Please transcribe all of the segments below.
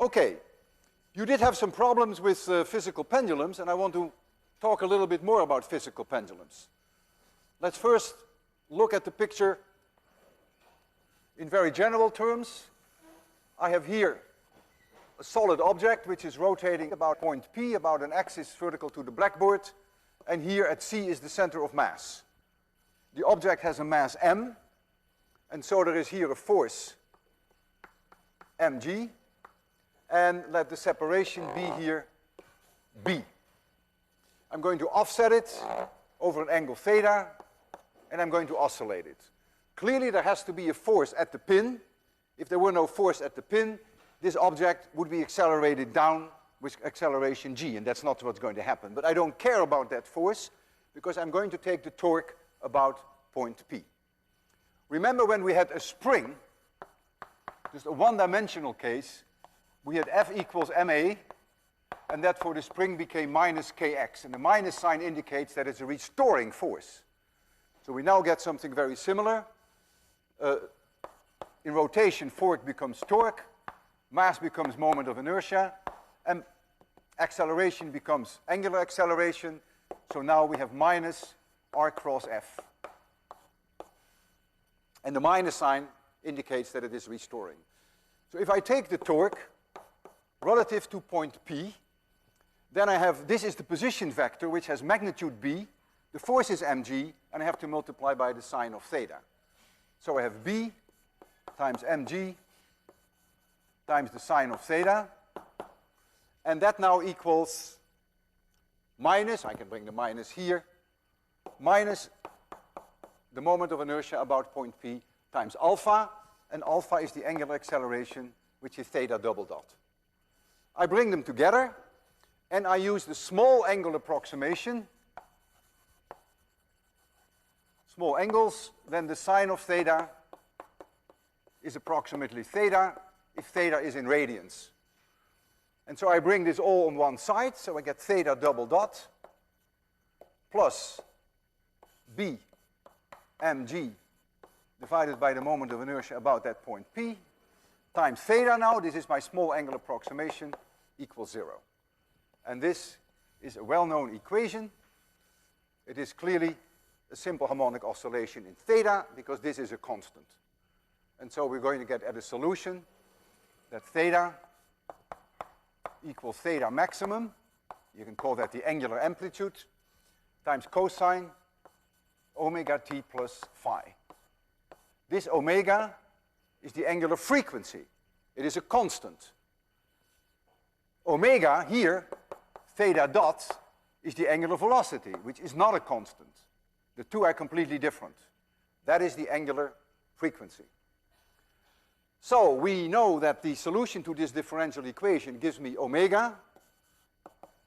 Okay, you did have some problems with physical pendulums, and I want to talk a little bit more about physical pendulums. Let's first look at the picture in very general terms. I have here a solid object which is rotating about point P, about an axis vertical to the blackboard, and here at C is the center of mass. The object has a mass m, and so there is here a force mg, and let the separation be here b. I'm going to offset it over an angle theta, and I'm going to oscillate it. Clearly there has to be a force at the pin. If there were no force at the pin, this object would be accelerated down with acceleration g, and that's not what's going to happen. But I don't care about that force, because I'm going to take the torque about point P. Remember when we had a spring, just a one-dimensional case, we had F equals ma, and that for the spring became minus kx, and the minus sign indicates that it's a restoring force. So we now get something very similar. In rotation, force becomes torque, mass becomes moment of inertia, and acceleration becomes angular acceleration. So now we have minus r cross f. And the minus sign indicates that it is restoring. So if I take the torque relative to point P, then I have, this is the position vector which has magnitude b, the force is mg, and I have to multiply by the sine of theta. So I have b times mg times the sine of theta, and that now equals minus, I can bring the minus here, minus the moment of inertia about point P times alpha, and alpha is the angular acceleration, which is theta double dot. I bring them together, and I use the small angle approximation. Small angles, then the sine of theta is approximately theta, if theta is in radians. And so I bring this all on one side, so I get theta double dot plus b mg divided by the moment of inertia about that point P times theta now, this is my small angle approximation, equals 0. And this is a well-known equation. It is clearly a simple harmonic oscillation in theta because this is a constant. And so we're going to get at a solution that theta equals theta maximum, you can call that the angular amplitude, times cosine omega t plus phi. This omega is the angular frequency. It is a constant. Omega here, theta dot, is the angular velocity, which is not a constant. The two are completely different. That is the angular frequency. So we know that the solution to this differential equation gives me omega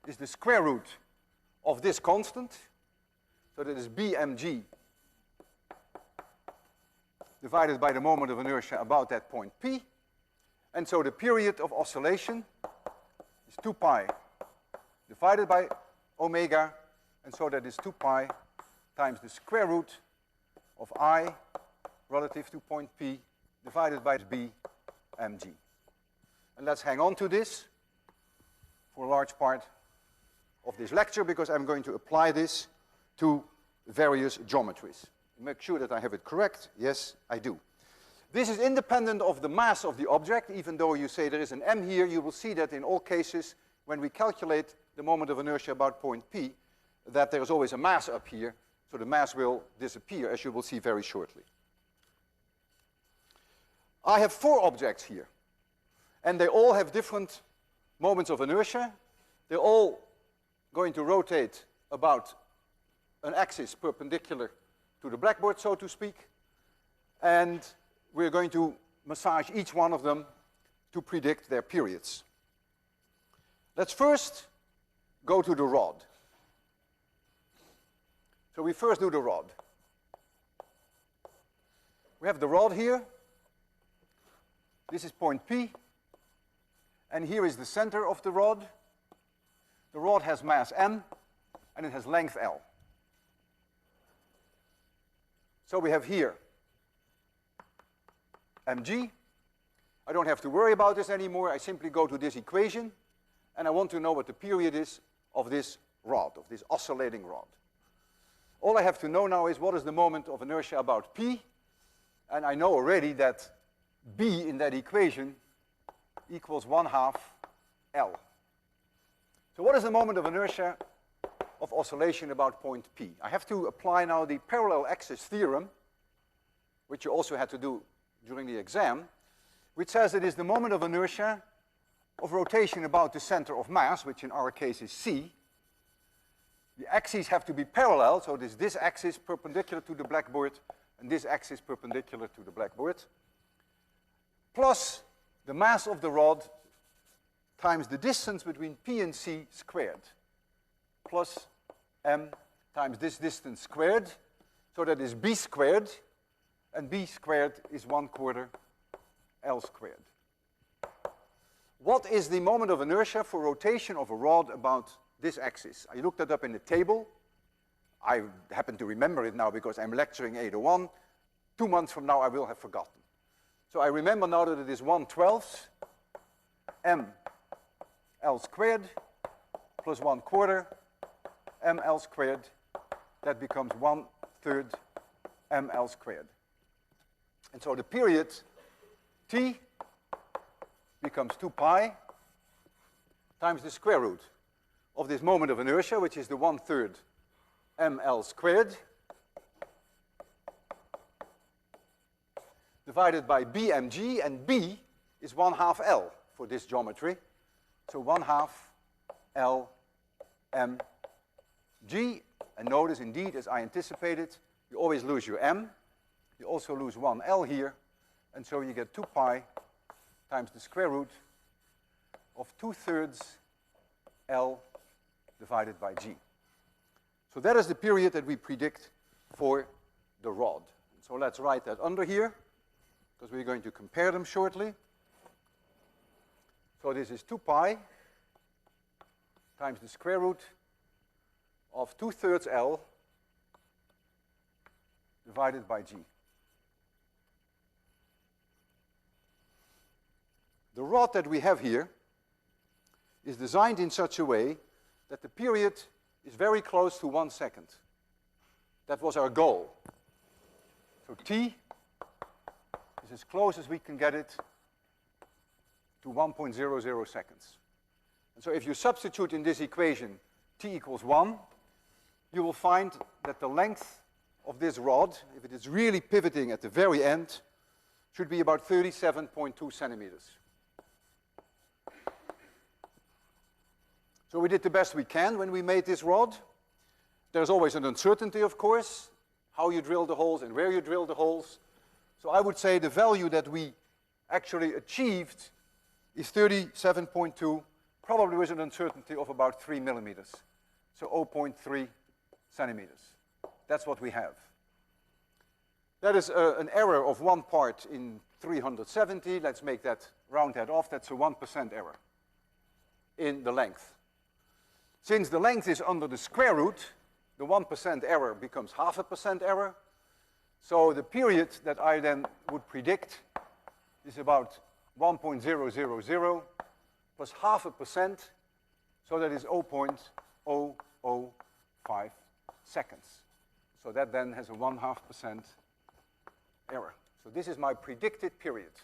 is the square root of this constant. So that is bmg divided by the moment of inertia about that point P. And so the period of oscillation is 2 pi divided by omega, and so that is 2 pi times the square root of I relative to point P divided by b mg. And let's hang on to this for a large part of this lecture, because I'm going to apply this to various geometries. Make sure that I have it correct. Yes, I do. This is independent of the mass of the object. Even though you say there is an m here, you will see that in all cases, when we calculate the moment of inertia about point P, that there is always a mass up here, so the mass will disappear, as you will see very shortly. I have 4 objects here, and they all have different moments of inertia. They're all going to rotate about an axis perpendicular to the blackboard, so to speak, and we're going to massage each one of them to predict their periods. Let's first go to the rod. So we first do the rod. We have the rod here. This is point P, and here is the center of the rod. The rod has mass m, and it has length L. So we have here mg, I don't have to worry about this anymore. I simply go to this equation, and I want to know what the period is of this rod, of this oscillating rod. All I have to know now is what is the moment of inertia about P, and I know already that B in that equation equals 1/2 L. So what is the moment of inertia of oscillation about point P? I have to apply now the parallel axis theorem, which you also had to do during the exam, which says it is the moment of inertia of rotation about the center of mass, which in our case is C. The axes have to be parallel, so this axis perpendicular to the blackboard, and this axis perpendicular to the blackboard, plus the mass of the rod times the distance between P and C squared, plus m times this distance squared, so that is B squared, and B squared is 1/4 L squared. What is the moment of inertia for rotation of a rod about this axis? I looked that up in the table. I happen to remember it now because I'm lecturing 801. 2 months from now I will have forgotten. So I remember now that it is 1/12 m L squared plus 1/4 m L squared. That becomes 1/3 m L squared. And so the period T becomes 2 pi times the square root of this moment of inertia, which is the 1/3 m L squared, divided by BmG, and B is 1/2 L for this geometry. So 1/2 L mg, and notice indeed, as I anticipated, you always lose your m. You also lose 1 L here, and so you get 2 pi times the square root of 2/3 L divided by G. So that is the period that we predict for the rod. So let's write that under here, because we're going to compare them shortly. So this is 2 pi times the square root of 2/3 L divided by G. The rod that we have here is designed in such a way that the period is very close to 1 second. That was our goal. So T is as close as we can get it to 1.00 seconds. And so if you substitute in this equation T equals 1, you will find that the length of this rod, if it is really pivoting at the very end, should be about 37.2 centimeters. So we did the best we can when we made this rod. There's always an uncertainty, of course, how you drill the holes and where you drill the holes. So I would say the value that we actually achieved is 37.2, probably with an uncertainty of about 3 millimeters. So 0.3 centimeters. That's what we have. That is an error of 1 part in 370. Let's make that, round that off. That's a 1% error in the length. Since the length is under the square root, the 1% error becomes 0.5% error. So the period that I then would predict is about 1.000 plus 0.5%, so that is 0.005 seconds. So that then has a 1/2% error. So this is my predicted period.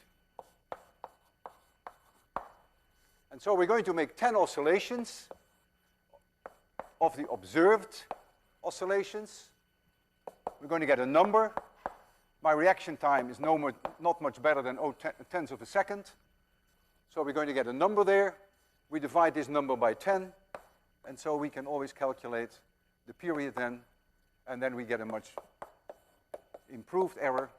And so we're going to make 10 oscillations of the observed oscillations. We're going to get a number. My reaction time is not much better than 0.10 of a second. So we're going to get a number there. We divide this number by 10, and so we can always calculate the period then, and then we get a much improved error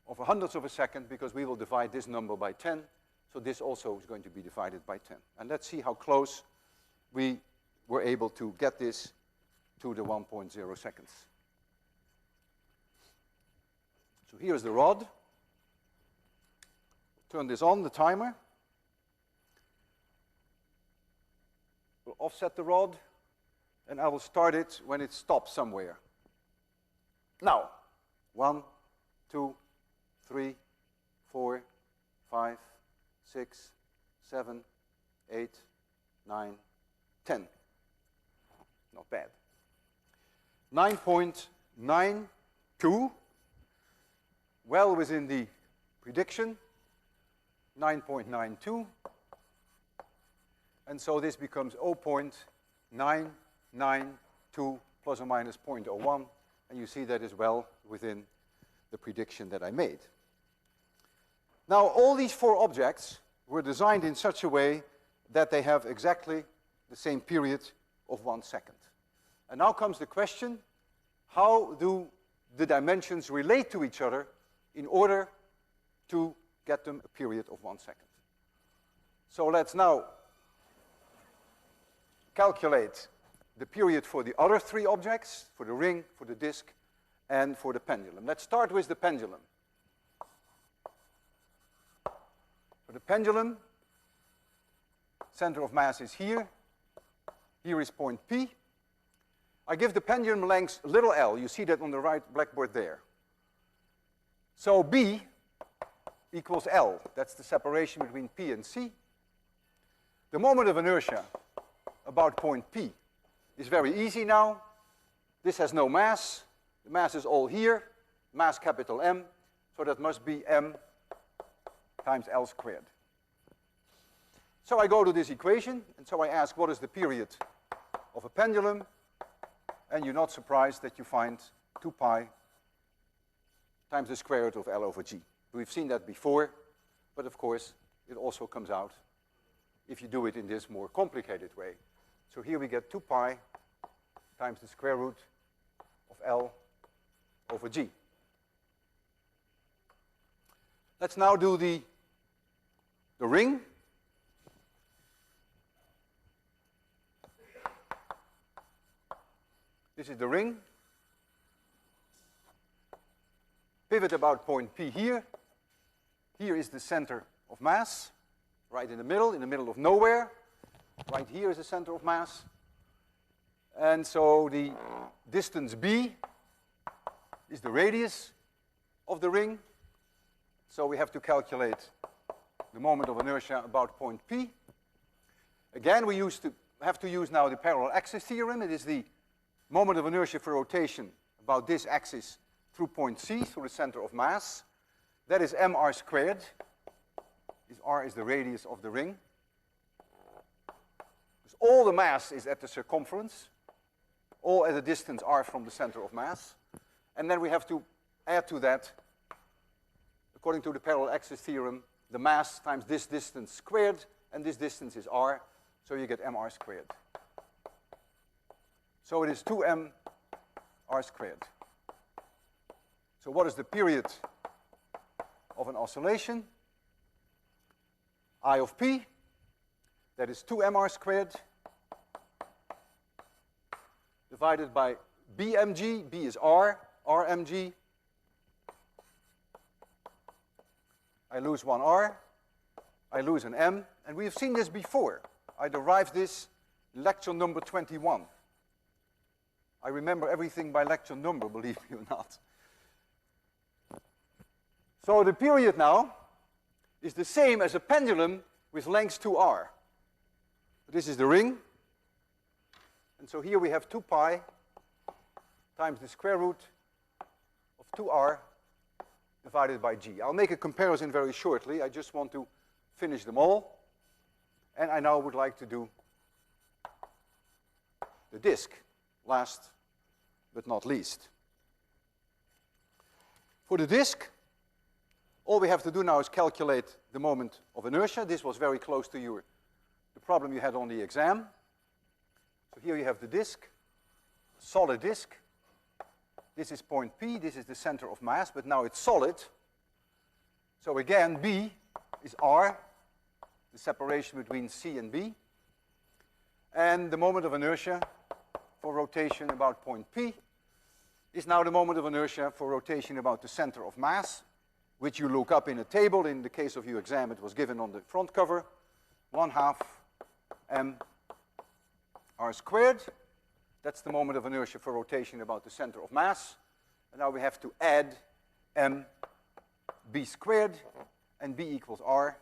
of 100th of a second, because we will divide this number by 10. So this also is going to be divided by 10. And let's see how close we were able to get this to the 1.0 seconds. So here's the rod. Turn this on, the timer. We'll offset the rod, and I will start it when it stops somewhere. Now, 1, 2, 3, 4, 5, 6, 7, 8, 9, 10. Not bad. 9.92, well within the prediction, 9.92. And so this becomes 0.992 plus or minus 0.01. And you see that is well within the prediction that I made. Now, all these four objects were designed in such a way that they have exactly the same period of 1 second. And now comes the question, how do the dimensions relate to each other in order to get them a period of 1 second? So let's now calculate the period for the other three objects, for the ring, for the disk, and for the pendulum. Let's start with the pendulum. For the pendulum, center of mass is here. Here is point P. I give the pendulum length little l. You see that on the right blackboard there. So B equals L. That's the separation between P and C. The moment of inertia about point P is very easy now. This has no mass. The mass is all here, mass capital M. So that must be M times L squared. So I go to this equation, and so I ask what is the period of a pendulum, and you're not surprised that you find 2 pi times the square root of L over G. We've seen that before, but of course it also comes out if you do it in this more complicated way. So here we get 2 pi times the square root of L over G. Let's now do the ring. This is the ring. Pivot about point P here. Here is the center of mass, right in the middle of nowhere. Right here is the center of mass. And so the distance B is the radius of the ring. So we have to calculate the moment of inertia about point P. Again, we have to use now the parallel axis theorem. It is the moment of inertia for rotation about this axis through point C, through the center of mass. That is mr squared. This r is the radius of the ring. Because all the mass is at the circumference, all at a distance r from the center of mass. And then we have to add to that, according to the parallel axis theorem, the mass times this distance squared, and this distance is r, so you get mr squared. So it is 2m r squared. So what is the period of an oscillation? I of p, that is 2m r squared, divided by bmg. B is r, rmg. I lose one r, I lose an m, and we have seen this before. I derived this in lecture number 21. I remember everything by lecture number, believe me or not. So the period now is the same as a pendulum with length 2r. This is the ring. And so here we have 2 pi times the square root of 2r divided by g. I'll make a comparison very shortly. I just want to finish them all. And I now would like to do the disk, last but not least. For the disk, all we have to do now is calculate the moment of inertia. This was very close to the problem you had on the exam. So here you have the disk, solid disk. This is point P, this is the center of mass, but now it's solid. So again, B is R, the separation between C and B. And the moment of inertia for rotation about point P is now the moment of inertia for rotation about the center of mass, which you look up in a table. In the case of your exam, it was given on the front cover, 1/2 m r squared. That's the moment of inertia for rotation about the center of mass. And now we have to add m b squared and B equals R,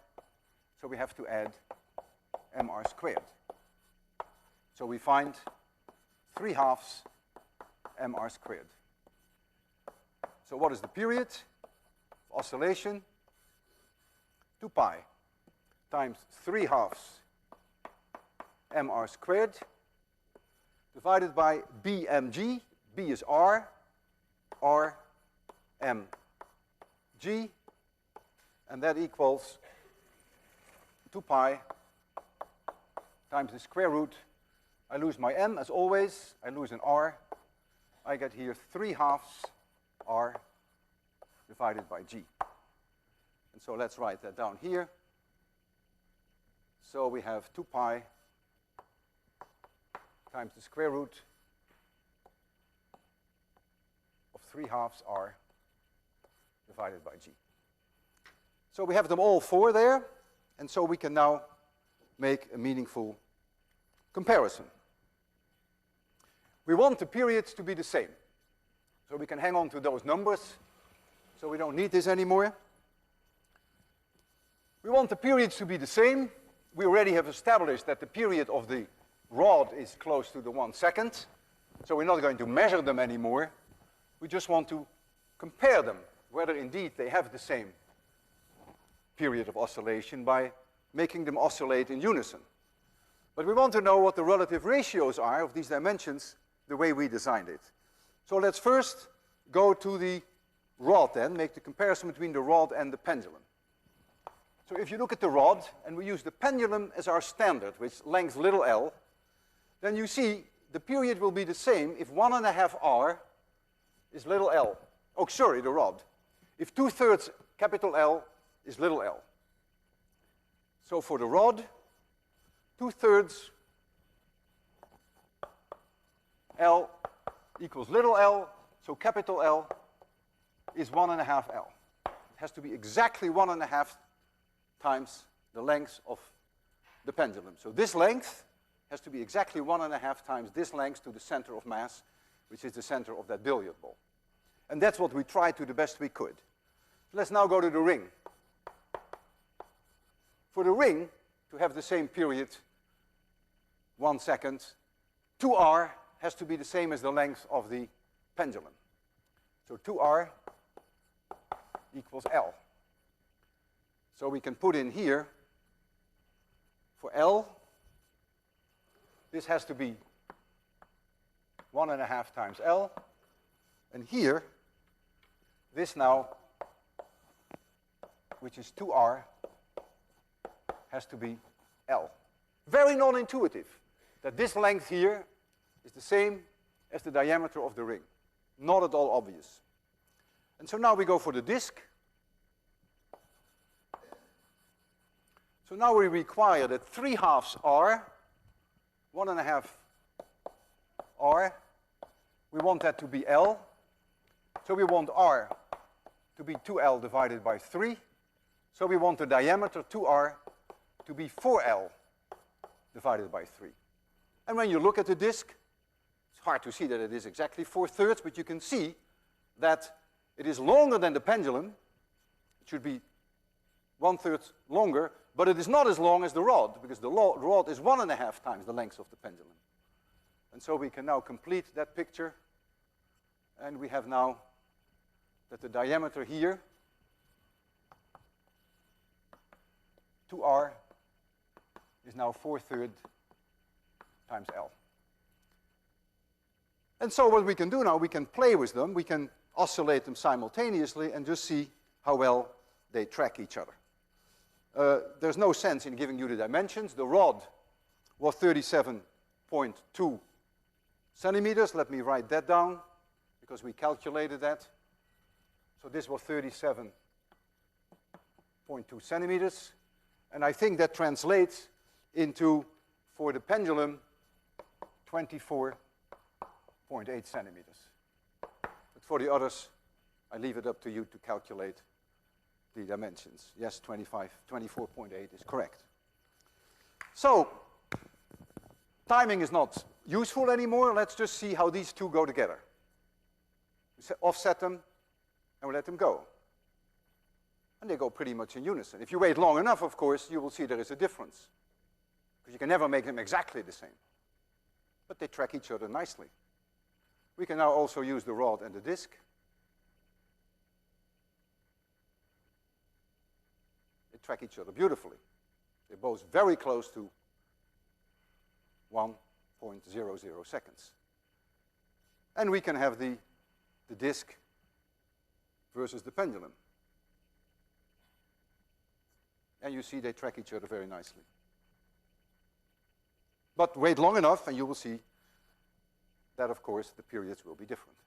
so we have to add mr squared. So we find 3/2 mr squared. So what is the period of oscillation? 2 pi times 3/2 mr squared divided by bmg. B is R, R, m, g, and that equals 2 pi times the square root. I lose my m as always, I lose an r. I get here 3/2 r divided by g. And so let's write that down here. So we have 2 pi times the square root of 3/2 r divided by g. So we have them all 4 there, and so we can now make a meaningful comparison. We want the periods to be the same. So we can hang on to those numbers, so we don't need this anymore. We want the periods to be the same. We already have established that the period of the rod is close to the 1 second, so we're not going to measure them anymore. We just want to compare them, whether indeed they have the same period of oscillation by making them oscillate in unison. But we want to know what the relative ratios are of these dimensions the way we designed it. So let's first go to the rod then, make the comparison between the rod and the pendulum. So if you look at the rod, and we use the pendulum as our standard, which length little l, then you see the period will be the same if 1.5 r is little l. Oh, sorry, the rod. If 2/3 capital L is little l. So for the rod, 2/3 L equals little l, so capital L is 1.5 L. It has to be exactly 1.5 times the length of the pendulum. So this length has to be exactly 1.5 times this length to the center of mass, which is the center of that billiard ball. And that's what we tried to the best we could. Let's now go to the ring. For the ring, to have the same period, 1 second, 2r has to be the same as the length of the pendulum. So 2r equals L. So we can put in here, for L, this has to be 1.5 times L. And here, this now, which is 2r, has to be L. Very non-intuitive that this length here is the same as the diameter of the ring. Not at all obvious. And so now we go for the disk. So now we require that 3/2 r, 1.5 r, we want that to be L. So we want r to be 2L divided by 3. So we want the diameter 2r to be 4L divided by 3. And when you look at the disk, it's hard to see that it is exactly 4/3, but you can see that it is longer than the pendulum. It should be 1/3 longer, but it is not as long as the rod, because the rod is 1.5 times the length of the pendulum. And so we can now complete that picture, and we have now that the diameter here, 2r, is now 4/3 times L. And so what we can do now, we can play with them, we can oscillate them simultaneously and just see how well they track each other. There's no sense in giving you the dimensions. The rod was 37.2 centimeters. Let me write that down, because we calculated that. So this was 37.2 centimeters. And I think that translates into, for the pendulum, 24.8 centimeters. But for the others, I leave it up to you to calculate the dimensions. Yes, 24.8 is correct. So, timing is not useful anymore. Let's just see how these two go together. We offset them, and we let them go. And they go pretty much in unison. If you wait long enough, of course, you will see there is a difference, because you can never make them exactly the same. But they track each other nicely. We can now also use the rod and the disc. They track each other beautifully. They're both very close to 1.00 seconds. And we can have the disc versus the pendulum. And you see they track each other very nicely. But wait long enough and you will see that, of course, the periods will be different.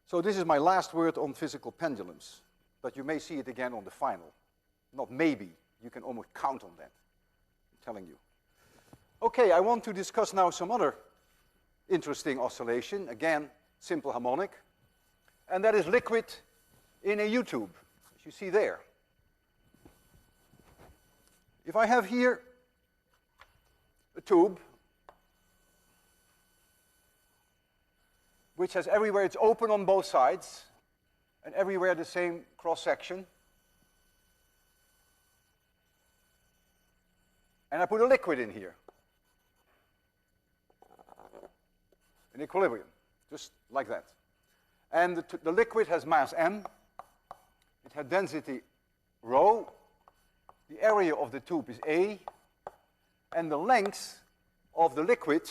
So this is my last word on physical pendulums. But you may see it again on the final. Not maybe. You can almost count on that. I'm telling you. Okay, I want to discuss now some other interesting oscillation. Again, simple harmonic. And that is liquid in a U-tube, as you see there. If I have here a tube which has everywhere, it's open on both sides, and everywhere the same cross-section, and I put a liquid in here, in equilibrium, just like that. And the liquid has mass m, it has density rho, the area of the tube is A, and the length of the liquid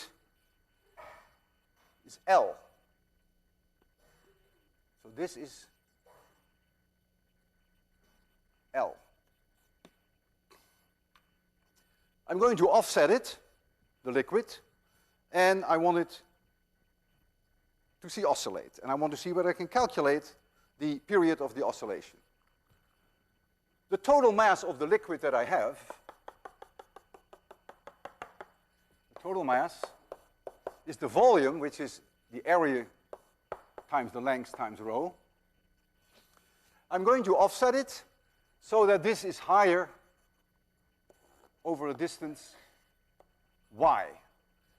is L. So this is L. I'm going to offset it, the liquid, and I want it to see oscillate. And I want to see whether I can calculate the period of the oscillation. The total mass of the liquid that I have, the total mass, is the volume, which is the area times the length times rho. I'm going to offset it so that this is higher over a distance y.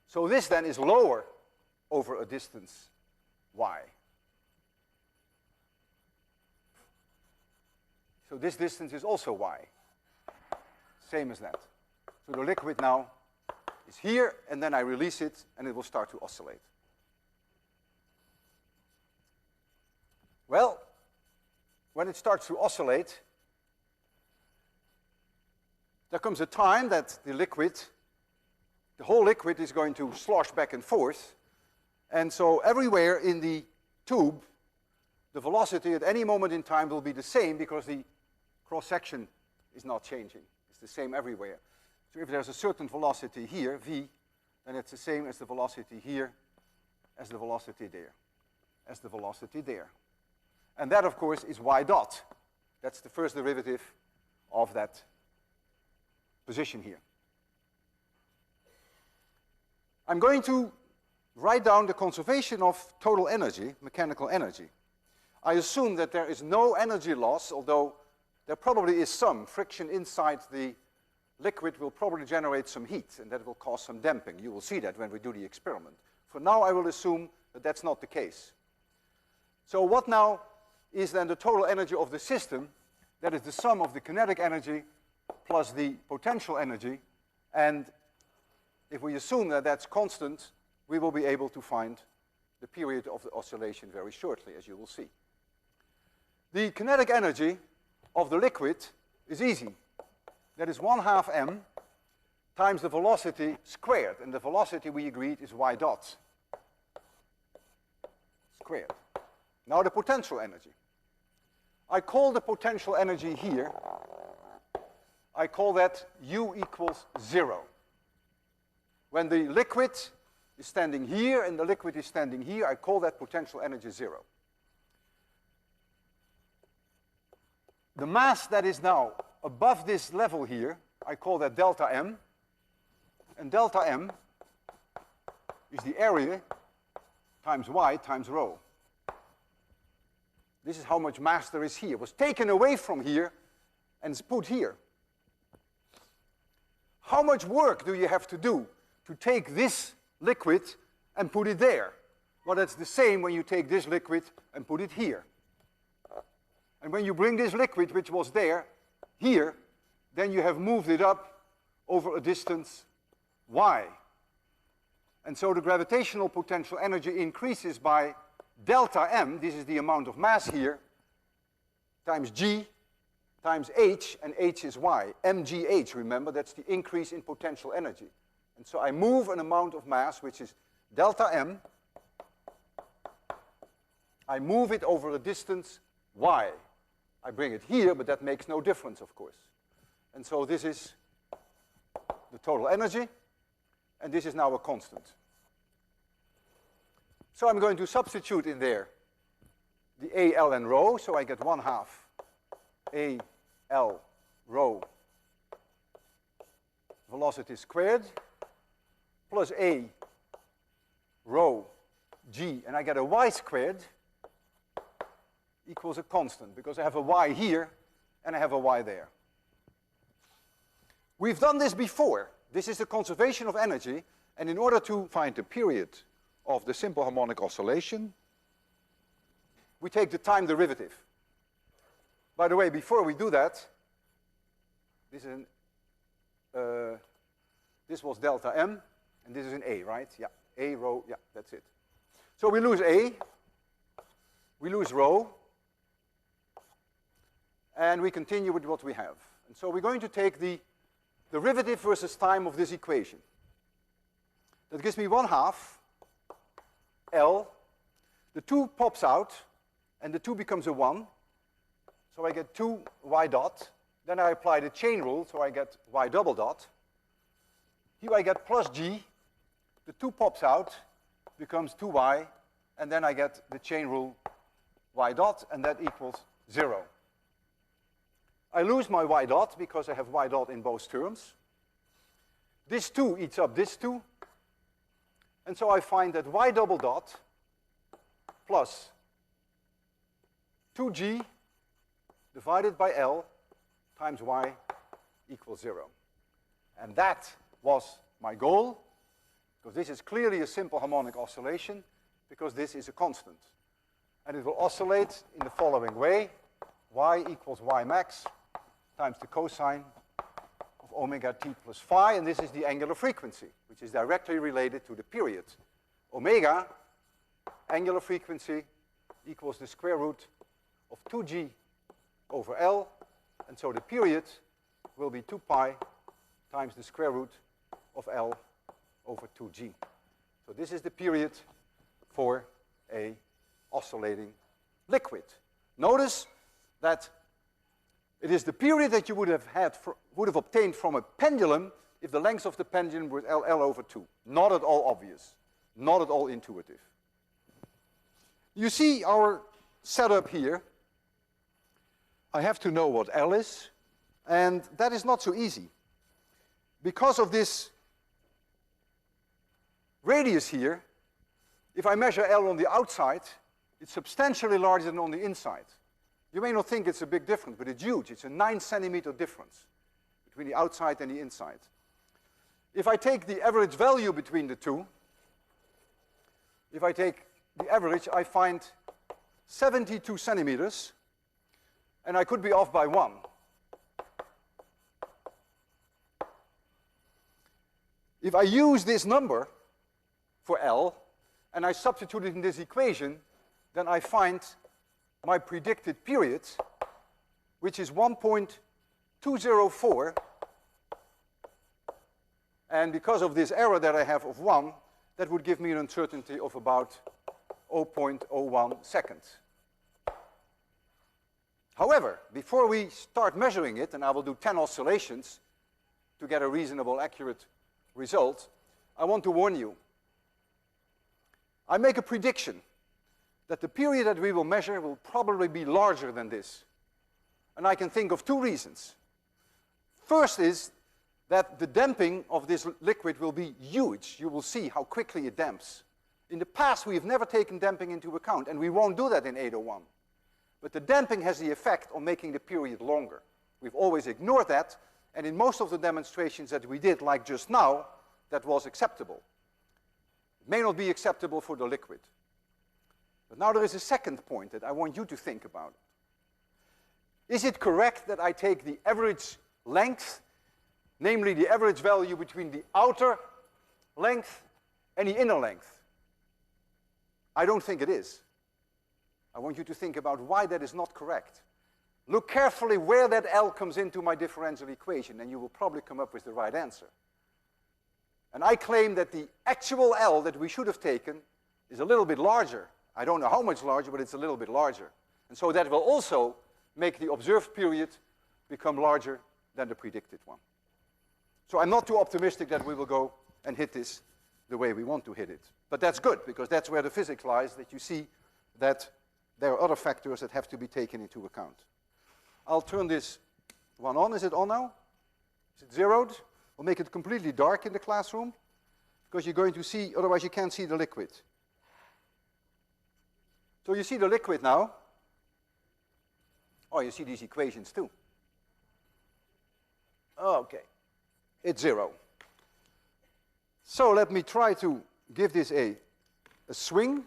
So this then is lower over a distance y. So this distance is also y. Same as that. So the liquid now is here, and then I release it, and it will start to oscillate. Well, when it starts to oscillate, there comes a time that the liquid, the whole liquid is going to slosh back and forth. And so everywhere in the tube, the velocity at any moment in time will be the same because the cross-section is not changing. It's the same everywhere. So if there's a certain velocity here, v, then it's the same as the velocity here, as the velocity there, as the velocity there. And that, of course, is y dot. That's the first derivative of that position here. I'm going to write down the conservation of total energy, mechanical energy. I assume that there is no energy loss, although there probably is some. Friction inside the liquid will probably generate some heat, and that will cause some damping. You will see that when we do the experiment. For now, I will assume that that's not the case. So what now is then the total energy of the system? That is the sum of the kinetic energy plus the potential energy. And if we assume that that's constant, we will be able to find the period of the oscillation very shortly, as you will see. The kinetic energy of the liquid is easy. That is 1/2 m times the velocity squared. And the velocity, we agreed, is y dot squared. Now the potential energy. I call the potential energy here, I call that U equals 0. When the liquid is standing here and the liquid is standing here, I call that potential energy 0. The mass that is now above this level here, I call that delta m. And delta m is the area times y times rho. This is how much mass there is here. It was taken away from here and it's put here. How much work do you have to do to take this liquid and put it there? Well, that's the same when you take this liquid and put it here. And when you bring this liquid, which was there, here, then you have moved it up over a distance y. And so the gravitational potential energy increases by delta m, this is the amount of mass here, times g, times h, and h is y. mgh, remember, that's the increase in potential energy. And so I move an amount of mass, which is delta m. I move it over a distance y. I bring it here, but that makes no difference, of course. And so this is the total energy, and this is now a constant. So I'm going to substitute in there the A, L, and rho, so I get 1/2 A, L, rho velocity squared plus A, rho, g, and I get a y squared equals a constant, because I have a y here and I have a y there. We've done this before. This is the conservation of energy, and in order to find the period of the simple harmonic oscillation, we take the time derivative. By the way, before we do that, this was delta m, and this is an A, right? Yeah, A, rho, yeah, that's it. So we lose A, we lose rho, and we continue with what we have. And so we're going to take the derivative versus time of this equation. That gives me 1/2 L. The 2 pops out, and the 2 becomes a 1. So I get 2 y dot. Then I apply the chain rule, so I get y double dot. Here I get plus g. The 2 pops out, becomes 2y, and then I get the chain rule y dot, and that equals 0. I lose my y dot because I have y dot in both terms. This 2 eats up this 2. And so I find that y double dot plus 2g divided by L times y equals 0. And that was my goal, because this is clearly a simple harmonic oscillation, because this is a constant. And it will oscillate in the following way. Y equals y max times the cosine of omega t plus phi, and this is the angular frequency, which is directly related to the period. Omega, angular frequency, equals the square root of 2g over L, and so the period will be 2 pi times the square root of L over 2g. So this is the period for a oscillating liquid. Notice that it is the period that you would have obtained from a pendulum if the length of the pendulum was L over 2. Not at all obvious, not at all intuitive. You see our setup here. I have to know what L is, and that is not so easy. Because of this radius here, if I measure L on the outside, it's substantially larger than on the inside. You may not think it's a big difference, but it's huge. It's a 9 centimeter difference between the outside and the inside. If I take the average value between the two, if I take the average, I find 72 centimeters, and I could be off by 1. If I use this number for L, and I substitute it in this equation, then I find my predicted period, which is 1.204, and because of this error that I have of 1, that would give me an uncertainty of about 0.01 seconds. However, before we start measuring it, and I will do 10 oscillations to get a reasonable, accurate result, I want to warn you. I make a prediction that the period that we will measure will probably be larger than this. And I can think of 2 reasons. First is that the damping of this liquid will be huge. You will see how quickly it damps. In the past, we have never taken damping into account, and we won't do that in 801. But the damping has the effect on making the period longer. We've always ignored that, and in most of the demonstrations that we did, like just now, that was acceptable. It may not be acceptable for the liquid. But now there is a second point that I want you to think about. Is it correct that I take the average length, namely the average value between the outer length and the inner length? I don't think it is. I want you to think about why that is not correct. Look carefully where that L comes into my differential equation, and you will probably come up with the right answer. And I claim that the actual L that we should have taken is a little bit larger. I don't know how much larger, but it's a little bit larger. And so that will also make the observed period become larger than the predicted one. So I'm not too optimistic that we will go and hit this the way we want to hit it. But that's good, because that's where the physics lies, that you see that there are other factors that have to be taken into account. I'll turn this one on. Is it on now? Is it zeroed? We'll make it completely dark in the classroom, because you're going to see, otherwise you can't see the liquid. So you see the liquid now. Oh, you see these equations too. Okay, it's 0. So let me try to give this a swing,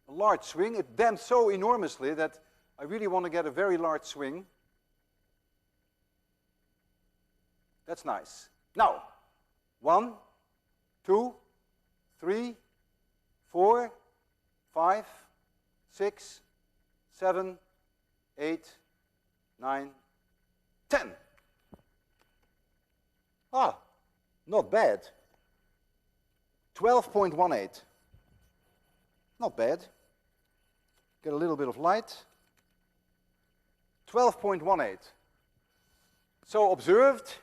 a large swing. It damps so enormously that I really want to get a very large swing. That's nice. Now, 1, 2, 3, 4, 5, 6, 7, 8, 9, 10. Ah, not bad. 12.18. Not bad. Get a little bit of light. 12.18. So observed,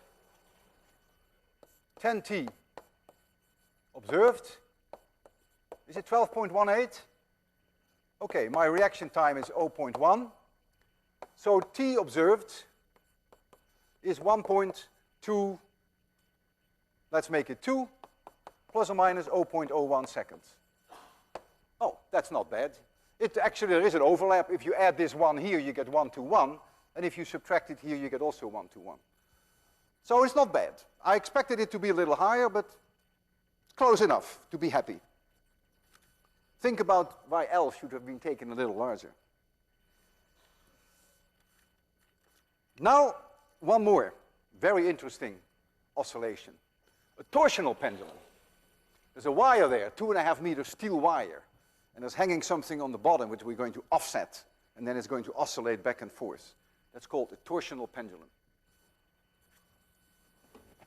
10T. Observed. Is it 12.18? Okay, my reaction time is 0.1. So T observed is 1.2, let's make it 2, plus or minus 0.01 seconds. Oh, that's not bad. Actually, there is an overlap. If you add this 1 here, you get 1 to 1. And if you subtract it here, you get also 1 to 1. So it's not bad. I expected it to be a little higher, but it's close enough to be happy. Think about why L should have been taken a little larger. Now, one more very interesting oscillation. A torsional pendulum. There's a wire there, 2.5 meter steel wire. And there's hanging something on the bottom which we're going to offset. And then it's going to oscillate back and forth. That's called a torsional pendulum.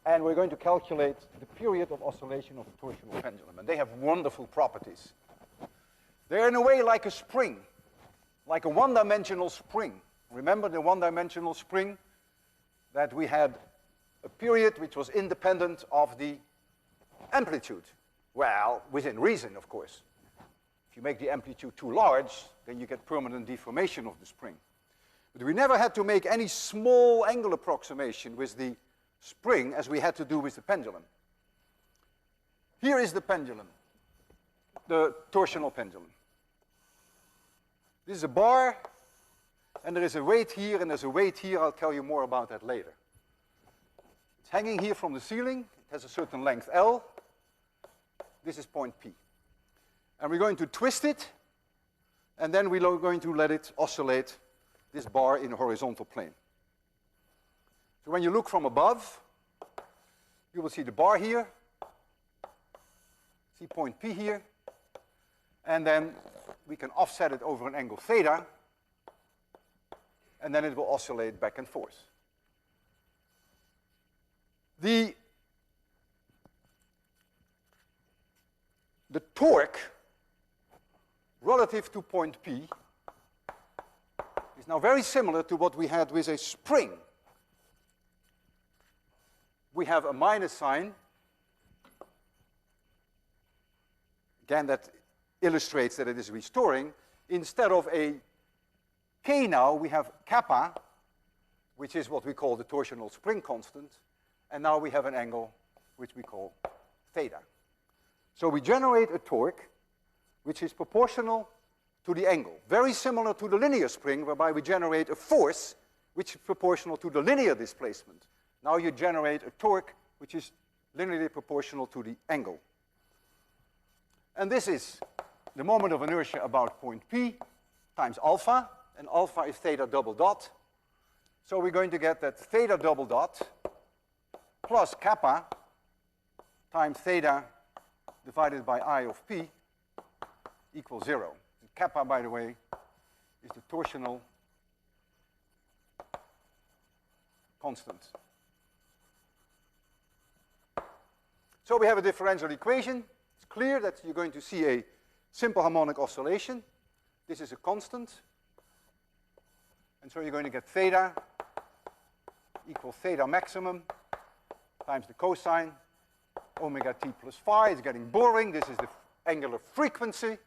And we're going to calculate the period of oscillation of a torsional pendulum. And they have wonderful properties. They're in a way like a spring, like a one-dimensional spring. Remember the one-dimensional spring? That we had a period which was independent of the amplitude. Well, within reason, of course. If you make the amplitude too large, then you get permanent deformation of the spring. But we never had to make any small angle approximation with the spring as we had to do with the pendulum. Here is the pendulum, the torsional pendulum. This is a bar, and there is a weight here, and there's a weight here. I'll tell you more about that later. It's hanging here from the ceiling. It has a certain length L. This is point P. And we're going to twist it, and then we're going to let it oscillate this bar in a horizontal plane. So when you look from above, you will see the bar here, see point P here, and then we can offset it over an angle theta, and then it will oscillate back and forth. The torque relative to point P is now very similar to what we had with a spring. We have a minus sign. Again, that illustrates that it is restoring. Instead of a K now, we have kappa, which is what we call the torsional spring constant. And now we have an angle which we call theta. So we generate a torque which is proportional to the angle. Very similar to the linear spring, whereby we generate a force which is proportional to the linear displacement. Now you generate a torque which is linearly proportional to the angle. And this is the moment of inertia about point P times alpha, and alpha is theta double dot. So we're going to get that theta double dot plus kappa times theta divided by I of p equals 0. Kappa, by the way, is the torsional constant. So we have a differential equation. It's clear that you're going to see a simple harmonic oscillation. This is a constant. And so you're going to get theta equals theta maximum times the cosine omega t plus phi. It's getting boring. This is the angular frequency.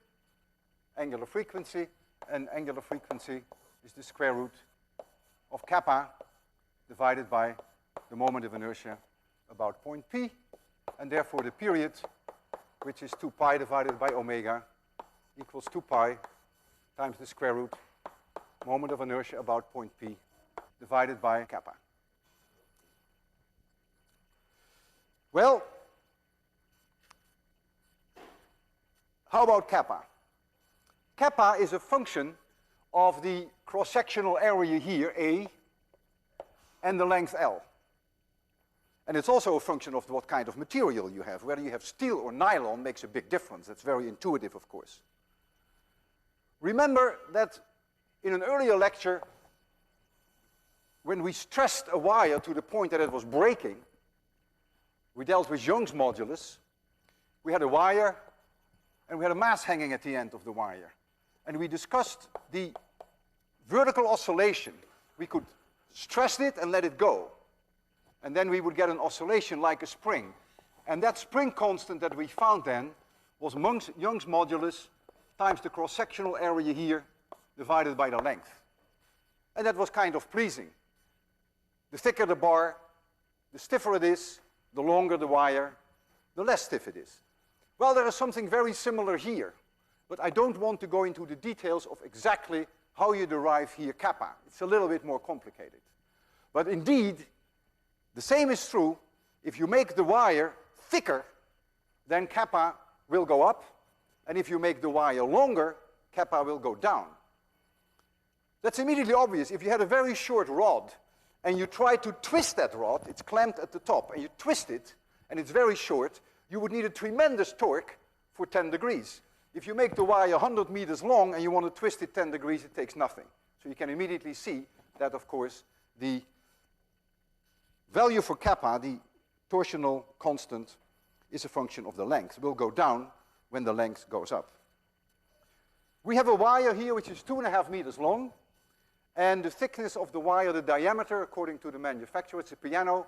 Angular frequency. And angular frequency is the square root of kappa divided by the moment of inertia about point P. And therefore the period, which is 2 pi divided by omega, equals 2 pi times the square root moment of inertia about point P divided by kappa. Well, how about kappa? Kappa is a function of the cross-sectional area here, A, and the length L. And it's also a function of what kind of material you have. Whether you have steel or nylon makes a big difference. That's very intuitive, of course. Remember that in an earlier lecture, when we stressed a wire to the point that it was breaking, we dealt with Young's modulus. We had a wire, and we had a mass hanging at the end of the wire. And we discussed the vertical oscillation. We could stress it and let it go. And then we would get an oscillation like a spring. And that spring constant that we found then was Young's modulus times the cross-sectional area here divided by the length. And that was kind of pleasing. The thicker the bar, the stiffer it is, the longer the wire, the less stiff it is. Well, there is something very similar here. But I don't want to go into the details of exactly how you derive here kappa. It's a little bit more complicated. But indeed, the same is true if you make the wire thicker, then kappa will go up. And if you make the wire longer, kappa will go down. That's immediately obvious. If you had a very short rod and you try to twist that rod, it's clamped at the top, and you twist it, and it's very short, you would need a tremendous torque for 10 degrees. If you make the wire 100 meters long and you want to twist it 10 degrees, it takes nothing. So you can immediately see that, of course, the value for kappa, the torsional constant, is a function of the length. It will go down when the length goes up. We have a wire here which is 2.5 meters long, and the thickness of the wire, the diameter, according to the manufacturer, it's a piano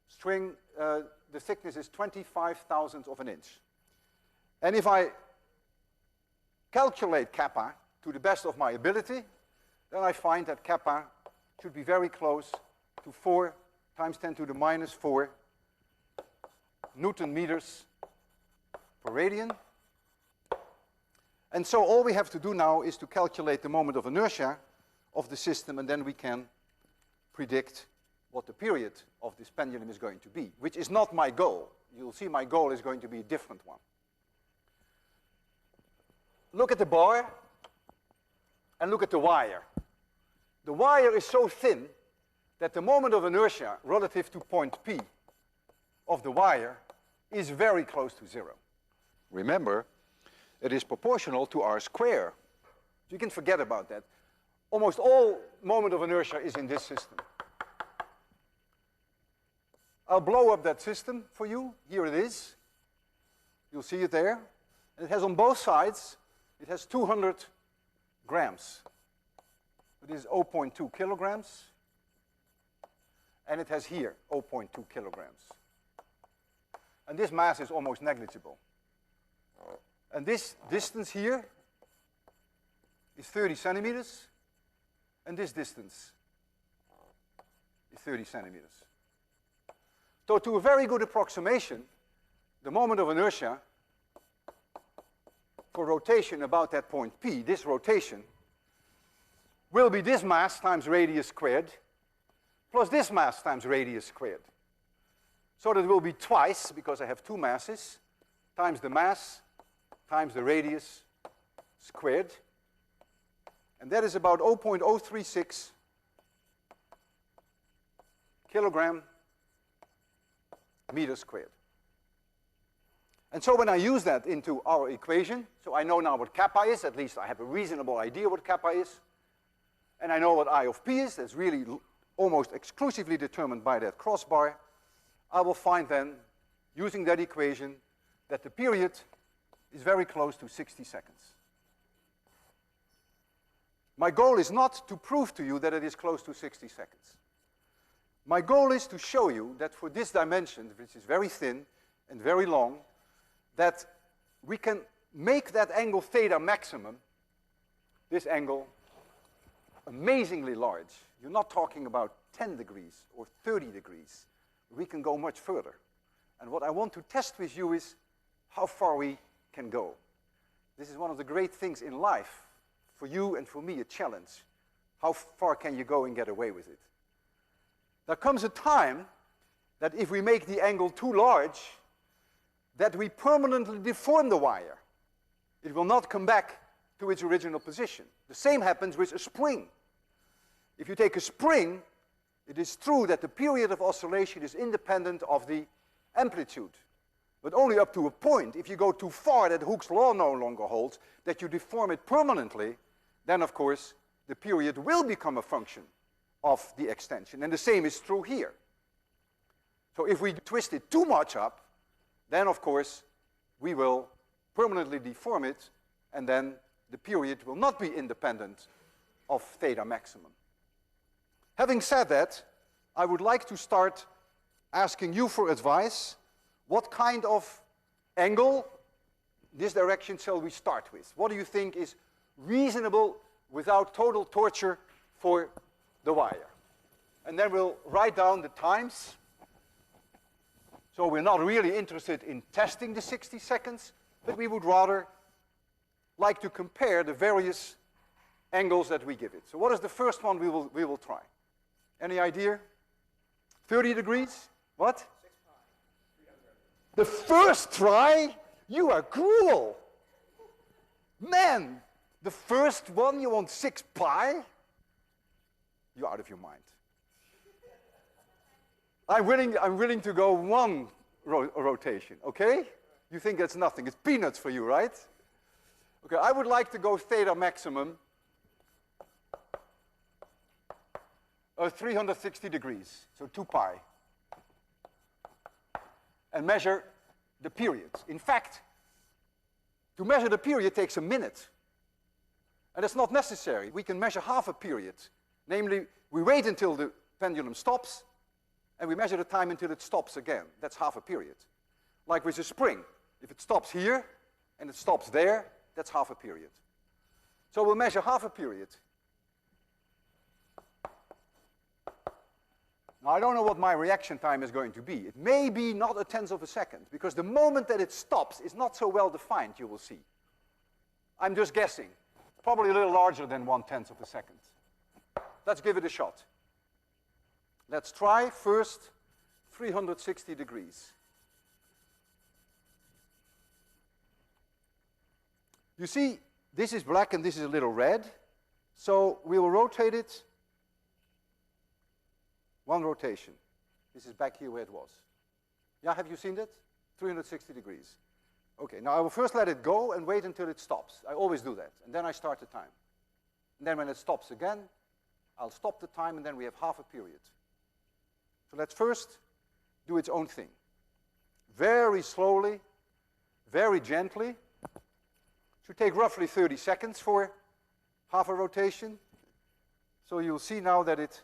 string, the thickness is 25 thousandths of an inch. And if I calculate kappa to the best of my ability, then I find that kappa should be very close to 4 times 10 to the minus 4 Newton meters per radian. And so all we have to do now is to calculate the moment of inertia of the system, and then we can predict what the period of this pendulum is going to be, which is not my goal. You'll see my goal is going to be a different one. Look at the bar and look at the wire. The wire is so thin that the moment of inertia relative to point P of the wire is very close to 0. Remember, it is proportional to r squared. You can forget about that. Almost all moment of inertia is in this system. I'll blow up that system for you. Here it is. You'll see it there. And it has on both sides, it has 200 grams. It is 0.2 kilograms. And it has here 0.2 kilograms. And this mass is almost negligible. And this distance here is 30 centimeters. And this distance is 30 centimeters. So to a very good approximation, the moment of inertia for rotation about that point P, this rotation, will be this mass times radius squared plus this mass times radius squared. So that will be twice, because I have two masses, times the mass times the radius squared. And that is about 0.036 kilogram meters squared. And so when I use that into our equation, so I know now what kappa is, at least I have a reasonable idea what kappa is, and I know what I of p is, that's really almost exclusively determined by that crossbar, I will find then, using that equation, that the period is very close to 60 seconds. My goal is not to prove to you that it is close to 60 seconds. My goal is to show you that for this dimension, which is very thin and very long, that we can make that angle theta maximum, this angle, amazingly large. You're not talking about 10 degrees or 30 degrees. We can go much further. And what I want to test with you is how far we can go. This is one of the great things in life. For you and for me, a challenge. How far can you go and get away with it? There comes a time that if we make the angle too large, that we permanently deform the wire. It will not come back to its original position. The same happens with a spring. If you take a spring, it is true that the period of oscillation is independent of the amplitude, but only up to a point. If you go too far, that Hooke's law no longer holds, that you deform it permanently, then of course the period will become a function of the extension. And the same is true here. So if we twist it too much up, then of course we will permanently deform it, and then the period will not be independent of theta maximum. Having said that, I would like to start asking you for advice. What kind of angle, this direction, shall we start with? What do you think is reasonable without total torture for the wire? And then we'll write down the times. So we're not really interested in testing the 60 seconds, but we would rather like to compare the various angles that we give it. So what is the first one we will try? Any idea? 30 degrees? What? 6 pi. 300. The first try? You are cruel. Man, the first one you want 6 pi? You're out of your mind. I'm willing to go one rotation, okay? You think that's nothing. It's peanuts for you, right? Okay, I would like to go theta maximum of 360 degrees, so 2 pi, and measure the period. In fact, to measure the period takes a minute, and it's not necessary. We can measure half a period. Namely, we wait until the pendulum stops, and we measure the time until it stops again. That's half a period. Like with a spring. If it stops here, and it stops there, that's half a period. So we'll measure half a period. Now, I don't know what my reaction time is going to be. It may be not a tenth of a second, because the moment that it stops is not so well defined, you will see. I'm just guessing. Probably a little larger than 1/10 of a second. Let's give it a shot. Let's try first 360 degrees. You see, this is black and this is a little red. So we will rotate it one rotation. This is back here where it was. Yeah, have you seen that? 360 degrees. Okay, now I will first let it go and wait until it stops. I always do that. And then I start the time. And then when it stops again, I'll stop the time, and then we have half a period. So let's first do its own thing. Very slowly, very gently. It should take roughly 30 seconds for half a rotation. So you'll see now that it's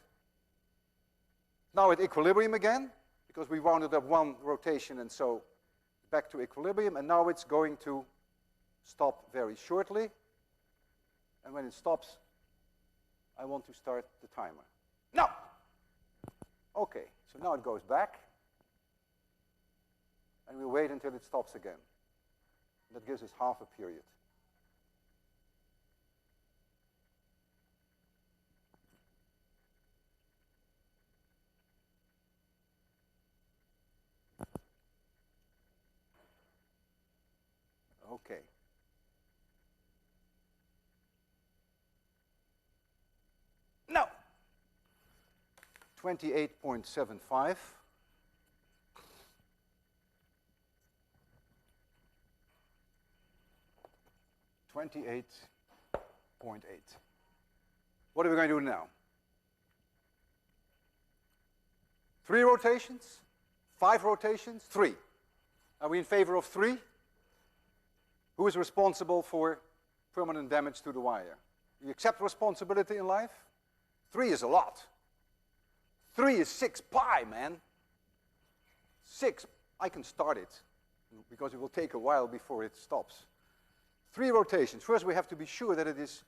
now at equilibrium again, because we rounded up one rotation, and so back to equilibrium. And now it's going to stop very shortly. And when it stops, I want to start the timer. Now! Okay, so now it goes back. And we'll wait until it stops again. That gives us half a period. Okay. Now, 28.75. What are we going to do now? 3 rotations? 5 rotations? 3. Are we in favor of 3? Who is responsible for permanent damage to the wire? You accept responsibility in life? 3 is a lot. 3 is 6 pi, man. 6, I can start it, because it will take a while before it stops. 3 rotations. First, we have to be sure that it is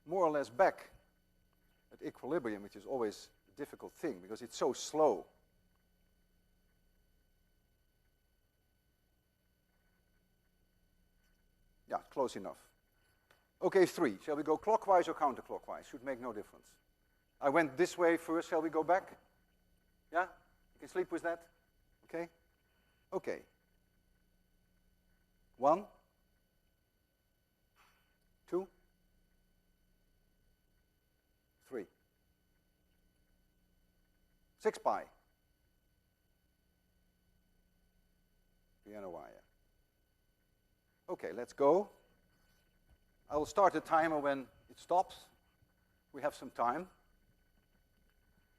more or less back at equilibrium, which is always a difficult thing, because it's so slow. Yeah, close enough. Okay, 3. Shall we go clockwise or counterclockwise? Should make no difference. I went this way first. Shall we go back? Yeah? You can sleep with that? Okay? Okay. 1, 2, 3. 6 pi. Piano wire. Okay, let's go. I will start the timer when it stops. We have some time.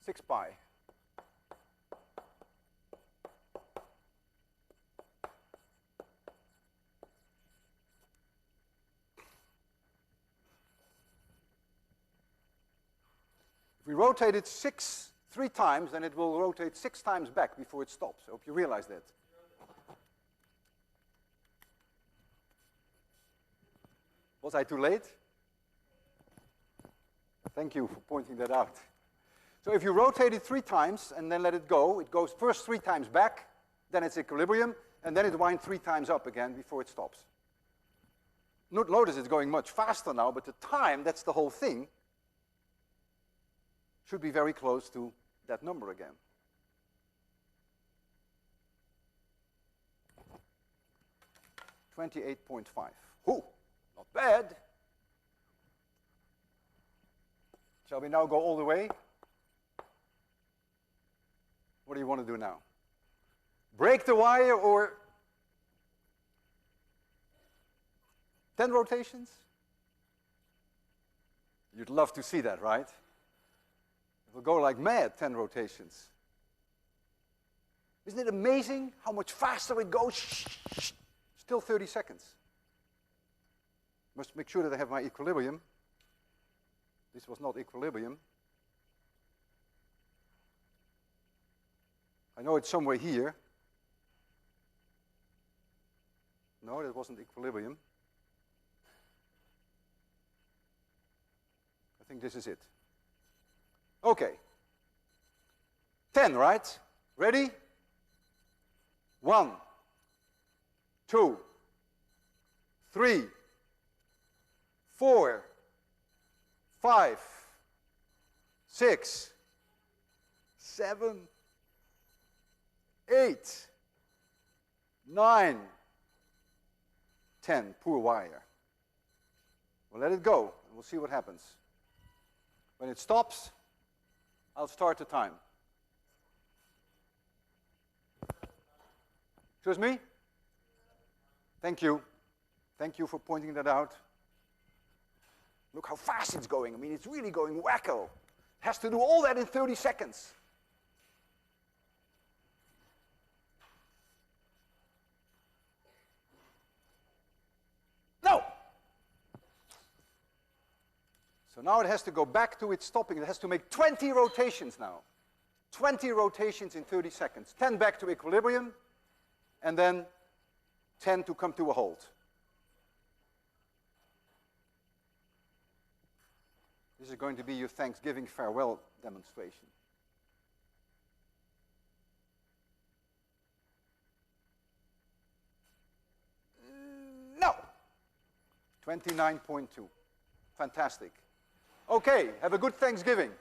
6 pi. If we rotate it 3 times, then it will rotate 6 times back before it stops. I hope you realize that. Was I too late? Thank you for pointing that out. So if you rotate it 3 times and then let it goes first 3 times back, then it's equilibrium, and then it winds 3 times up again before it stops. Notice it's going much faster now, but the time, that's the whole thing, should be very close to that number again. $28.5. Ooh, not bad. Shall we now go all the way? What do you want to do now? Break the wire or 10 rotations? You'd love to see that, right? It will go like mad, 10 rotations. Isn't it amazing how much faster it goes? Still 30 seconds. Must make sure that I have my equilibrium. This was not equilibrium. I know it's somewhere here. No, that wasn't equilibrium. I think this is it. Okay. 10, right? Ready? 1, 2, 3, 4, 5, 6, 7, 8, 9, 10. Poor wire. We'll let it go, and we'll see what happens. When it stops, I'll start the time. Excuse me? Thank you. Thank you for pointing that out. Look how fast it's going. I mean, it's really going wacko. It has to do all that in 30 seconds. No! So now it has to go back to its stopping. It has to make 20 rotations now. 20 rotations in 30 seconds. 10 back to equilibrium, and then 10 to come to a halt. This is going to be your Thanksgiving farewell demonstration. No! 29.2. Fantastic. Okay, have a good Thanksgiving.